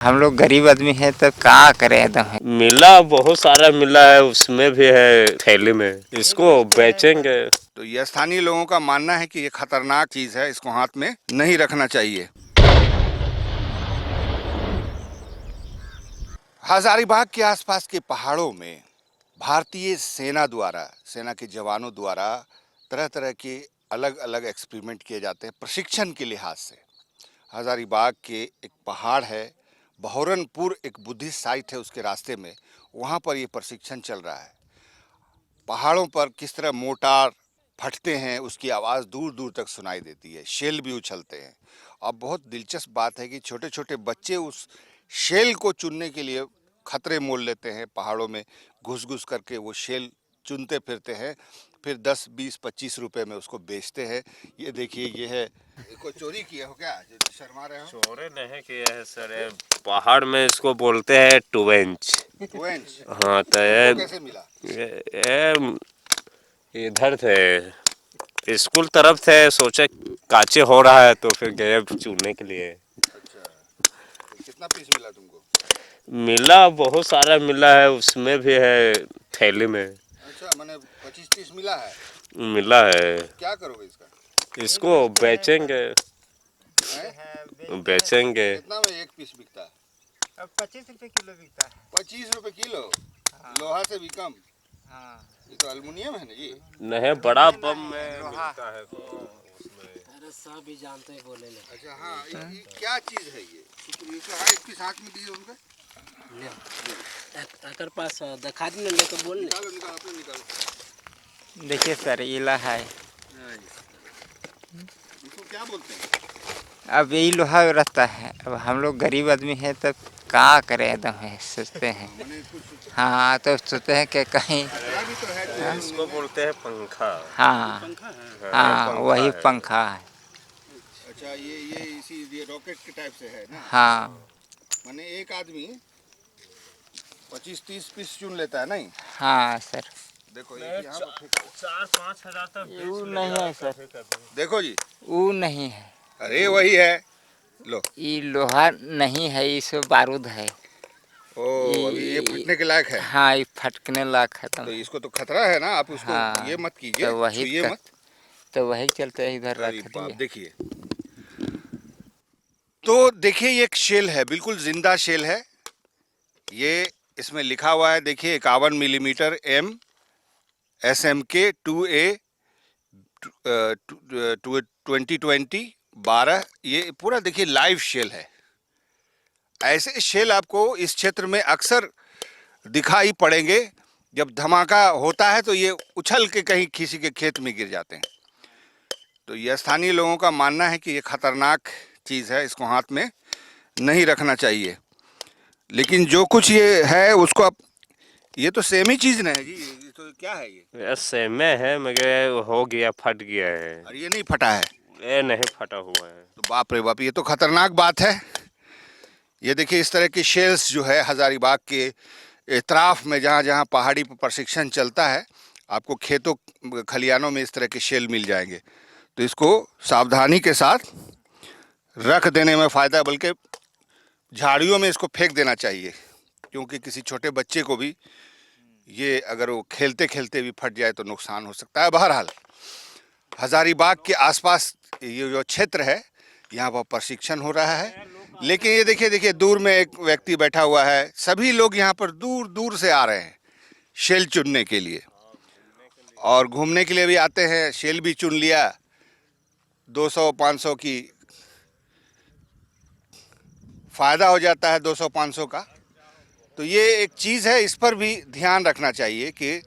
हम लोग गरीब आदमी हैं तो क्या करें एकदम। मिला बहुत सारा मिला है, उसमें भी है थैली में, इसको बेचेंगे। तो ये स्थानीय लोगों का मानना है कि ये खतरनाक चीज है, इसको हाथ में नहीं रखना चाहिए। हजारीबाग के आसपास के पहाड़ों में भारतीय सेना के जवानों द्वारा तरह तरह के अलग अलग एक्सपेरिमेंट किए जाते हैं प्रशिक्षण के लिहाज से। हजारीबाग के एक पहाड़ है, बहरनपुर एक बुद्धिस्ट साइट है, उसके रास्ते में वहाँ पर ये प्रशिक्षण चल रहा है। पहाड़ों पर किस तरह मोर्टार फटते हैं उसकी आवाज़ दूर दूर तक सुनाई देती है, शेल भी उछलते हैं। अब बहुत दिलचस्प बात है कि छोटे छोटे बच्चे उस शेल को चुनने के लिए खतरे मोल लेते हैं, पहाड़ों में घुस घुस करके वो शेल चुनते फिरते हैं, फिर 10, 20, 25 रुपए में उसको बेचते हैं। ये देखिए, ये है। कोई चोरी किया हो क्या, शर्मा रहे हो? चोरी नहीं किया है सर, पहाड़ में इसको बोलते हैं टुवेंच। हाँ, तो ये कैसे मिला? इधर थे, स्कूल तरफ थे, सोचे काचे हो रहा है तो फिर गए चुनने के लिए। अच्छा, तो कितना पीस मिला तुमको? मिला बहुत सारा मिला है, उसमें भी है थैली में। अच्छा, मैंने 25-30 मिला है। मिला है। क्या करोगे इसका? इसको बेचेंगे। बेचेंगे। कितना में एक पीस बिकता है? अब 25 रुपए किलो बिकता है। 25 रुपए किलो? हाँ। लोहा से भी कम? हाँ। ये तो एल्युमिनियम है ना जी? नहीं, बड़ा बम में मिलता है अरे सब भी जानते हैं बोले ले। अच्छा, हाँ, ये क्या चीज है ये? हाँ, एक पीस हाथ में दिए उनका। अगर पास दिखा देने ले तो बोल निकालो निकालो, अपने निकालो। देखिए सर, इला है। इसको क्या बोलते हैं? अब यही लोहा रहता है। अब हम लोग गरीब आदमी हैं तो क्या करें एकदम है, सोचते हैं। हाँ, तो सोचते हैं कि कहीं इसको बोलते हैं पंखा। हाँ हाँ, वही पंखा है। अच्छा, ये रॉकेट के टाइप से है ना? हाँ, माने एक आदमी 25-30 पीस चुन लेता है, नहीं? हाँ सर। देखो, यहाँ पर 4-5 हजार तक वो नहीं है सर, देखो जी, वो नहीं है। अरे वही है, लो। ये लोहा नहीं है, इसमें बारूद है। ओ, अभी ये फटने के लायक है। हाँ, ये फटकने लायक है तो इसको तो खतरा है ना, आप उसको हाँ, ये मत कीजिए, तो वही छुइए मत। तो वही चलते हैं, इधर अरे रख बाप, दिए। देखिए। तो देखिए, ये एक शेल है, बिल्कुल जिंदा शेल है। ये इसमें लिखा हुआ है, देखिए, 51 मिलीमीटर M SMK 2A 2020-12। ये पूरा देखिए लाइव शेल है। ऐसे शेल आपको इस क्षेत्र में अक्सर दिखाई पड़ेंगे। जब धमाका होता है तो ये उछल के कहीं किसी के खेत में गिर जाते हैं। तो ये स्थानीय लोगों का मानना है कि ये खतरनाक चीज़ है, इसको हाथ में नहीं रखना चाहिए। लेकिन जो कुछ ये है उसको आप, ये तो सेम ही चीज़ ना है जी, ये तो क्या है ये? सेम है, मगर हो गया, फट गया है। और ये नहीं फटा है? ये नहीं फटा हुआ है। तो बाप रे बाप, ये तो खतरनाक बात है। ये देखिए, इस तरह के शेल्स जो है हजारीबाग के इतराफ में, जहाँ जहाँ पहाड़ी पर प्रशिक्षण चलता है, आपको खेतों खलियानों में इस तरह के शेल मिल जाएंगे। तो इसको सावधानी के साथ रख देने में फ़ायदा, बल्कि झाड़ियों में इसको फेंक देना चाहिए, क्योंकि किसी छोटे बच्चे को भी ये, अगर वो खेलते खेलते भी फट जाए तो नुकसान हो सकता है। बहरहाल, हजारीबाग के आसपास ये जो क्षेत्र है, यहाँ पर प्रशिक्षण हो रहा है। लेकिन ये देखिए दूर में एक व्यक्ति बैठा हुआ है। सभी लोग यहाँ पर दूर दूर से आ रहे हैं शेल चुनने के लिए, और घूमने के लिए भी आते हैं। शेल भी चुन लिया, 200-500 की फ़ायदा हो जाता है, 200-500 का। तो ये एक चीज़ है, इस पर भी ध्यान रखना चाहिए कि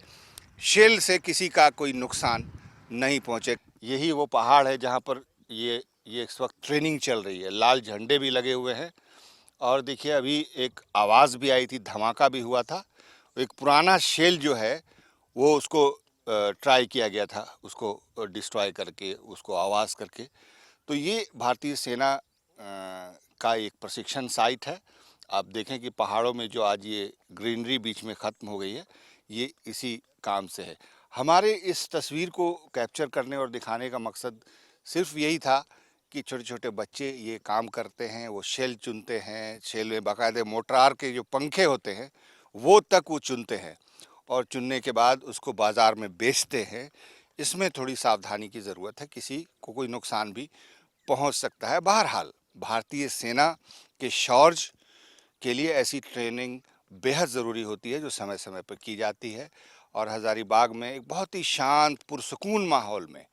शेल से किसी का कोई नुकसान नहीं पहुँचे। यही वो पहाड़ है जहाँ पर ये इस वक्त ट्रेनिंग चल रही है। लाल झंडे भी लगे हुए हैं, और देखिए, अभी एक आवाज़ भी आई थी, धमाका भी हुआ था। एक पुराना शेल जो है वो, उसको ट्राई किया गया था, उसको डिस्ट्रॉय करके, उसको आवाज़ करके। तो ये भारतीय सेना का एक प्रशिक्षण साइट है। आप देखें कि पहाड़ों में जो आज ये ग्रीनरी बीच में ख़त्म हो गई है, ये इसी काम से है। हमारे इस तस्वीर को कैप्चर करने और दिखाने का मकसद सिर्फ यही था कि छोटे छोटे बच्चे ये काम करते हैं, वो शेल चुनते हैं, शेल में बाकायदे मोटार के जो पंखे होते हैं वो तक वो चुनते हैं और चुनने के बाद उसको बाज़ार में बेचते हैं। इसमें थोड़ी सावधानी की ज़रूरत है, किसी को कोई नुकसान भी पहुंच सकता है। बहरहाल भारतीय सेना के शौर्य के लिए ऐसी ट्रेनिंग बेहद ज़रूरी होती है जो समय समय पर की जाती है और हज़ारीबाग में एक बहुत ही शांत पुरसुकून माहौल में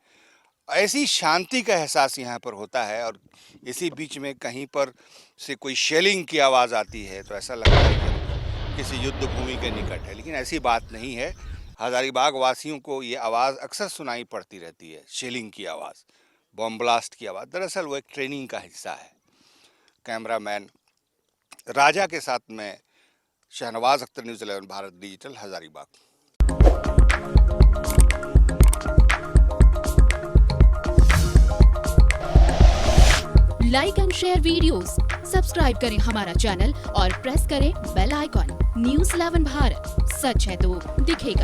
ऐसी शांति का एहसास यहाँ पर होता है और इसी बीच में कहीं पर से कोई शेलिंग की आवाज़ आती है तो ऐसा लगता है कि किसी युद्ध भूमि के निकट है, लेकिन ऐसी बात नहीं है। हज़ारीबाग वासियों को ये आवाज़ अक्सर सुनाई पड़ती रहती है, शेलिंग की आवाज़, बम ब्लास्ट की आवाज़। दरअसल वो एक ट्रेनिंग का हिस्सा है। कैमरामैन राजा के साथ में Shahnawaz Akhtar, news 11 Bharat digital, Hazaribagh. Like and share videos, subscribe करें हमारा चैनल और प्रेस करें बेल आइकॉन। न्यूज़ 11 भारत, सच है तो दिखेगा।